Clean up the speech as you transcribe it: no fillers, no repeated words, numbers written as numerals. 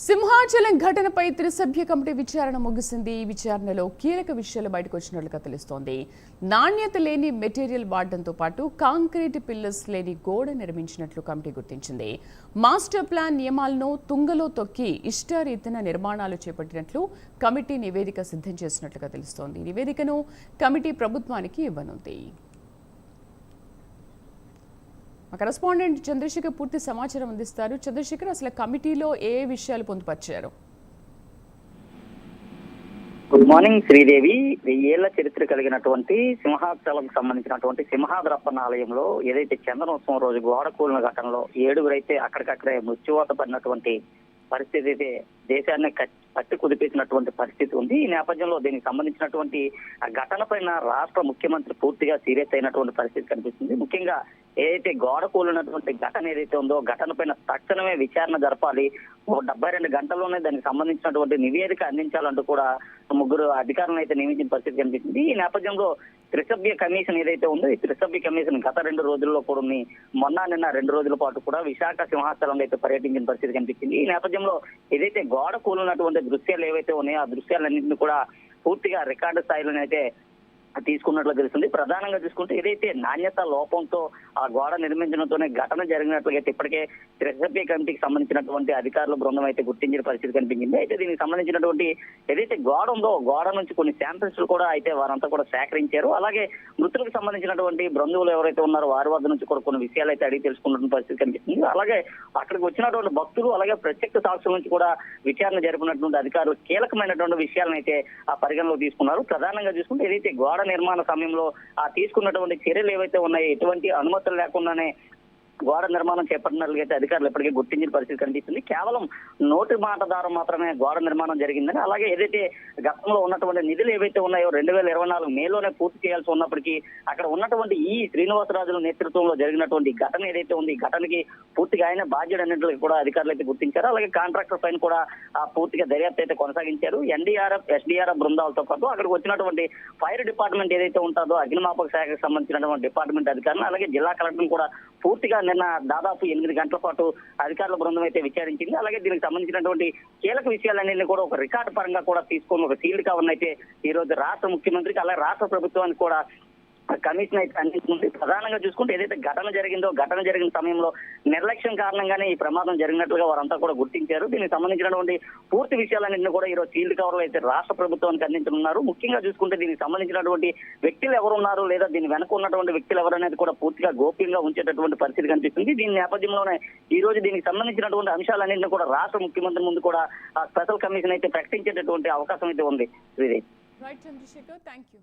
సింహాచలం ఘటనపై త్రిసభ్య కమిటీ విచారణ ముగిసింది. ఈ విచారణలో కీలక విషయాలు బయటకు వచ్చినట్లుగా తెలుస్తోంది. నాణ్యత లేని మెటీరియల్ వాడడంతో పాటు కాంక్రీట్ పిల్లర్స్ లేని గోడ నిర్మించినట్లు కమిటీ గుర్తించింది. మాస్టర్ ప్లాన్ నియమాలను తుంగలో తొక్కి ఇష్టారీతిన నిర్మాణాలు చేపట్టినట్లు కమిటీ నివేదిక సిద్ధం చేసినట్లుగా తెలుస్తోంది. నివేదికను కమిటీ ప్రభుత్వానికి ఇవ్వనుంది. కరెస్పాండెంట్ చంద్రశేఖర్ పూర్తి సమాచారం అందిస్తారు. చంద్రశేఖర్, అసలు కమిటీలో ఏ విషయాలు పొందుపరిచారు? Good morning Sridevi. 1000 ఏళ్ల చరిత్ర కలిగినటువంటి సింహాచలం సంబంధించినటువంటి సింహాద్రప్పన్న ఆలయంలో ఏదైతే చందనోత్సవం రోజు గోడ కూలిన ఘటనలో 7 అయితే అక్కడికక్కడే మృత్యువాత పడినటువంటి పరిస్థితి అయితే దేశాన్ని పట్టి కుదిపేసినటువంటి పరిస్థితి ఉంది. ఈ నేపథ్యంలో దీనికి సంబంధించినటువంటి ఆ ఘటన పైన రాష్ట్ర ముఖ్యమంత్రి పూర్తిగా సీరియస్ అయినటువంటి పరిస్థితి కనిపిస్తుంది. ముఖ్యంగా ఏదైతే గోడ కూలినటువంటి ఘటన ఏదైతే ఉందో ఘటన పైన తక్షణమే విచారణ జరపాలి, 72 గంటల్లోనే దానికి సంబంధించినటువంటి నివేదిక అందించాలంటూ కూడా 3 అధికారులను అయితే నియమించిన పరిస్థితి కనిపిస్తుంది. ఈ నేపథ్యంలో త్రిసభ్య కమిషన్ ఏదైతే ఉందో ఈ త్రిసభ్య కమిషన్ గత 2 రోజుల్లో కూడా నిన్న 2 రోజుల పాటు కూడా విశాఖ సింహాచలంలో అయితే పర్యటించిన పరిస్థితి కనిపించింది. ఈ నేపథ్యంలో ఏదైతే గోడ కూలినటువంటి దృశ్యాలు ఏవైతే ఉన్నాయో ఆ దృశ్యాలన్నింటినీ కూడా పూర్తిగా రికార్డు స్థాయిలోనైతే తీసుకున్నట్లు తెలుస్తుంది. ప్రధానంగా చూసుకుంటే ఏదైతే నాణ్యత లోపంతో ఆ గోడ నిర్మించడంతోనే ఘటన జరిగినట్లుగా ఇప్పటికే త్రిసభ్య కమిటీకి సంబంధించినటువంటి అధికారుల బృందం అయితే గుర్తించిన పరిస్థితి కనిపించింది. అయితే దీనికి సంబంధించినటువంటి ఏదైతే గోడ ఉందో గోడ నుంచి కొన్ని శాంపిల్స్ కూడా అయితే వారంతా కూడా సేకరించారు. అలాగే మృతులకు సంబంధించినటువంటి బంధువులు ఎవరైతే ఉన్నారో వారి వద్ద నుంచి కూడా కొన్ని విషయాలు అయితే అడిగి తెలుసుకున్నటువంటి పరిస్థితి కనిపిస్తుంది. అలాగే అక్కడికి వచ్చినటువంటి భక్తులు అలాగే ప్రత్యక్ష సాక్షుల నుంచి కూడా విచారణ జరిపినటువంటి అధికారులు కీలకమైనటువంటి విషయాలను అయితే ఆ పరిగణలో తీసుకున్నారు. ప్రధానంగా చూసుకుంటే ఏదైతే గోడ నిర్మాణ సమయంలో తీసుకున్నటువంటి చర్యలు ఏవైతే ఉన్నాయో ఎటువంటి అనుమతులు లేకుండానే గోడ నిర్మాణం చేపట్టినట్లయితే అధికారులు ఇప్పటికే గుర్తించిన పరిస్థితి కనిపిస్తుంది. కేవలం నోటి మాట ద్వారా మాత్రమే గోడ నిర్మాణం జరిగిందని, అలాగే ఏదైతే గతంలో ఉన్నటువంటి నిధులు ఏవైతే ఉన్నాయో 2024 మేలోనే పూర్తి చేయాల్సి ఉన్నప్పటికీ అక్కడ ఉన్నటువంటి ఈ శ్రీనివాసరాజుల నేతృత్వంలో జరిగినటువంటి ఘటన ఏదైతే ఉంది ఈ ఘటనకి పూర్తిగా ఆయన బాధ్యుడు అన్నింటికి కూడా అధికారులు అయితే గుర్తించారు. అలాగే కాంట్రాక్టర్ పైన కూడా పూర్తిగా దర్యాప్తు అయితే కొనసాగించారు. ఎన్డీఆర్ఎఫ్ ఎస్డీఆర్ఎఫ్ బృందాలతో పాటు అక్కడికి వచ్చినటువంటి ఫైర్ డిపార్ట్మెంట్ ఏదైతే ఉంటుందో అగ్నిమాపక శాఖకు సంబంధించినటువంటి డిపార్ట్మెంట్ అధికారులు అలాగే జిల్లా కలెక్టర్ కూడా పూర్తిగా నిన్న దాదాపు 8 గంటల పాటు అధికారుల బృందం అయితే విచారించింది. అలాగే దీనికి సంబంధించినటువంటి కీలక విషయాలన్నింటినీ కూడా ఒక రికార్డు పరంగా కూడా తీసుకొని ఒక సీల్డ్ కవర్ అయితే ఈ రోజు రాష్ట్ర ముఖ్యమంత్రికి అలాగే రాష్ట్ర ప్రభుత్వానికి కూడా కమిషన్ అయితే అందించింది. ప్రధానంగా చూసుకుంటే ఏదైతే ఘటన జరిగిన సమయంలో నిర్లక్ష్యం కారణంగానే ఈ ప్రమాదం జరిగినట్లుగా వారంతా కూడా గుర్తించారు. దీనికి సంబంధించినటువంటి పూర్తి విషయాలన్నింటినీ కూడా ఈరోజు సీల్డ్ కవర్లు అయితే రాష్ట్ర ప్రభుత్వానికి అందించనున్నారు. ముఖ్యంగా చూసుకుంటే దీనికి సంబంధించినటువంటి వ్యక్తులు ఎవరున్నారు లేదా దీని వెనక ఉన్నటువంటి వ్యక్తులు ఎవరనేది కూడా పూర్తిగా గోప్యంగా ఉంచేటటువంటి పరిస్థితి కనిపిస్తుంది. దీని నేపథ్యంలోనే ఈ రోజు దీనికి సంబంధించినటువంటి అంశాలన్నింటినీ కూడా రాష్ట్ర ముఖ్యమంత్రి ముందు కూడా స్పెషల్ కమిషన్ అయితే ప్రకటించేటటువంటి అవకాశం అయితే ఉంది. Right Chandrashekar, thank you.